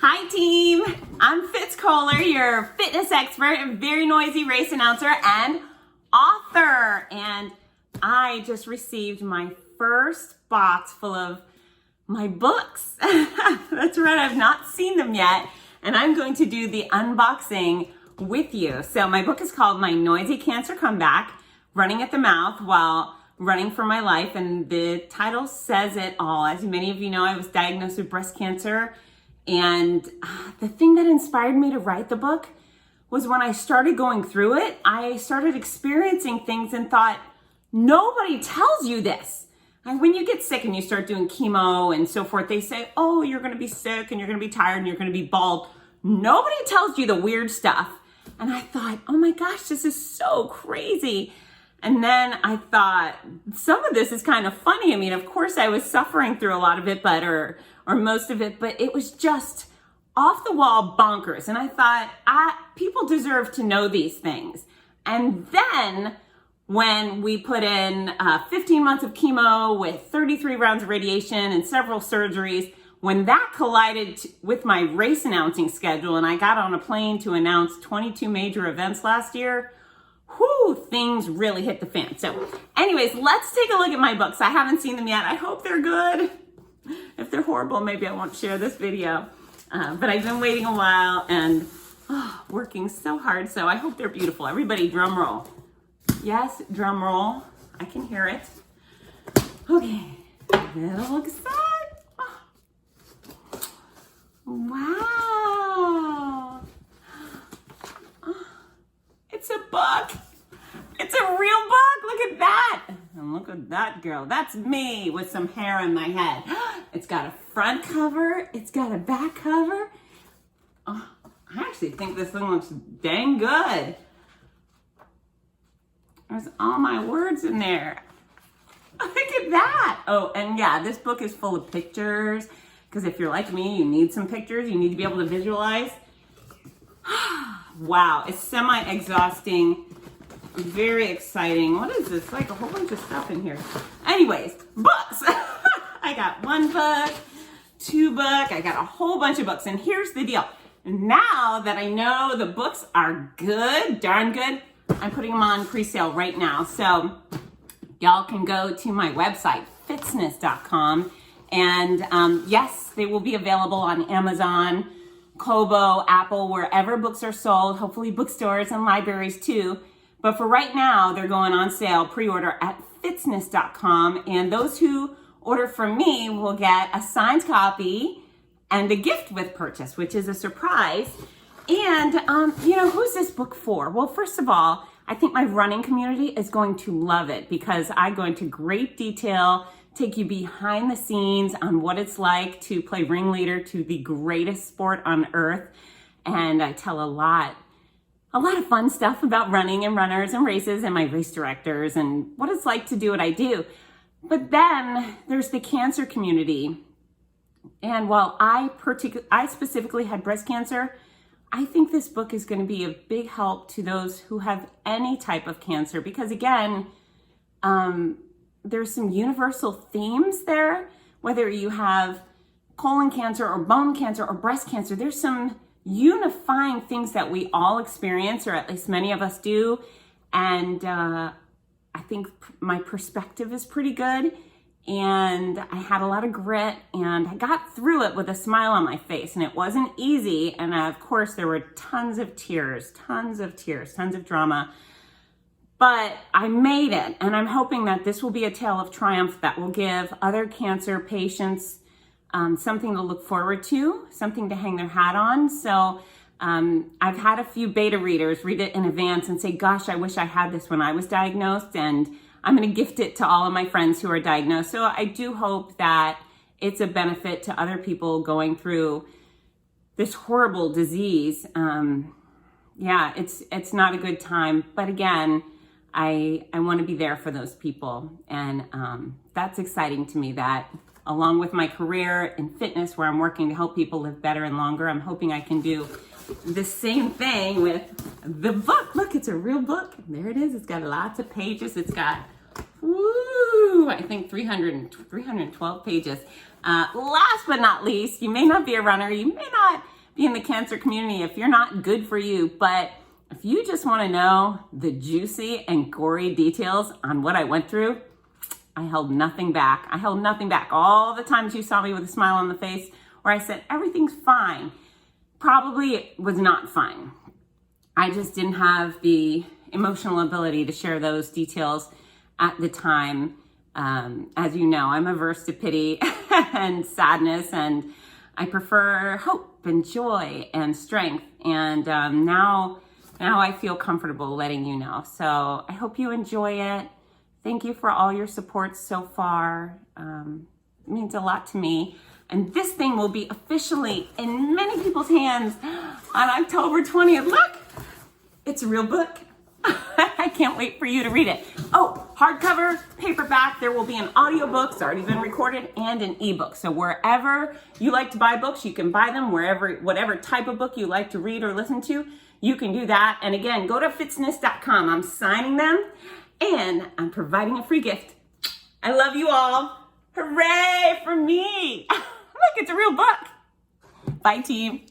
Hi team, I'm Fitz, your fitness expert and very noisy race announcer and author. And I just received my first box full of my books. That's right, I've not seen them yet. And I'm going to do the unboxing with you. So my book is called My Noisy Cancer Comeback, Running at the Mouth While Running for My Life. And the title says it all. As many of you know, I was diagnosed with breast cancer. And the thing that inspired me to write the book was when I started going through it, I started experiencing things and thought, nobody tells you this. And when you get sick and you start doing chemo and so forth, they say, oh, you're going to be sick and you're going to be tired and you're going to be bald. Nobody tells you the weird stuff. And I thought, oh my gosh, this is so crazy. And then I thought, some of this is kind of funny. I mean, of course I was suffering through a lot of it, or most of it, but it was just off the wall bonkers. And I thought, people deserve to know these things. And then when we put in 15 months of chemo with 33 rounds of radiation and several surgeries, when that collided with my race announcing schedule and I got on a plane to announce 22 major events last year, things really hit the fan. So anyways, let's take a look at my books. I haven't seen them yet. I hope they're good. If they're horrible, maybe I won't share this video. But I've been waiting a while and working so hard. So I hope they're beautiful. Everybody drum roll. Yes, drum roll. I can hear it. Okay, little look inside. Wow. It's a book. It's a real book. Look at that. And look at that girl. That's me with some hair on my head. It's got a front cover. It's got a back cover. Oh, I actually think this thing looks dang good. There's all my words in there. Look at that. Oh, and yeah, this book is full of pictures. Because if you're like me, you need some pictures. You need to be able to visualize. Wow, it's semi-exhausting. Very exciting. What is this? Like a whole bunch of stuff in here. Anyways, books. I got one book, two books. I got a whole bunch of books. And here's the deal. Now that I know the books are good, darn good, I'm putting them on pre-sale right now. So y'all can go to my website, fitzness.com. And yes, they will be available on Amazon, Kobo, Apple, wherever books are sold, hopefully bookstores and libraries too. But for right now, they're going on sale, pre-order at fitzness.com. And those who order from me will get a signed copy and a gift with purchase, which is a surprise. And, who's this book for? Well, first of all, I think my running community is going to love it because I go into great detail, take you behind the scenes on what it's like to play ringleader to the greatest sport on earth. And I tell a lot of fun stuff about running and runners and races and my race directors and what it's like to do what I do. But then there's the cancer community. And while I specifically had breast cancer, I think this book is going to be a big help to those who have any type of cancer because again, there's some universal themes there, whether you have colon cancer or bone cancer or breast cancer, there's some unifying things that we all experience, or at least many of us do. And I think my perspective is pretty good. And I had a lot of grit and I got through it with a smile on my face. And it wasn't easy. And of course, there were tons of tears, tons of drama. But I made it. And I'm hoping that this will be a tale of triumph that will give other cancer patients something to look forward to, something to hang their hat on. So I've had a few beta readers read it in advance and say, gosh, I wish I had this when I was diagnosed. And I'm going to gift it to all of my friends who are diagnosed. So I do hope that it's a benefit to other people going through this horrible disease. Yeah, it's not a good time. But again, I want to be there for those people. And that's exciting to me that along with my career in fitness where I'm working to help people live better and longer, I'm hoping I can do the same thing with the book. Look, it's a real book. There it is. It's got lots of pages. It's got, I think 312 pages. Last but not least, you may not be a runner, you may not be in the cancer community if you're not good for you, but if you just want to know the juicy and gory details on what I went through, I held nothing back. I held nothing back. All the times you saw me with a smile on the face where I said, everything's fine, probably was not fine. I just didn't have the emotional ability to share those details at the time. As you know, I'm averse to pity and sadness, and I prefer hope and joy and strength. And now I feel comfortable letting you know. So I hope you enjoy it. Thank you for all your support so far. It means a lot to me. And this thing will be officially in many people's hands on October 20th. Look, it's a real book. I can't wait for you to read it. Oh, hardcover, paperback, there will be an audiobook, it's already been recorded, and an ebook. So wherever you like to buy books, you can buy them. Whatever type of book you like to read or listen to, you can do that. And again, go to fitzness.com. I'm signing them and I'm providing a free gift. I love you all. Hooray for me. Look, it's a real book. Bye, team.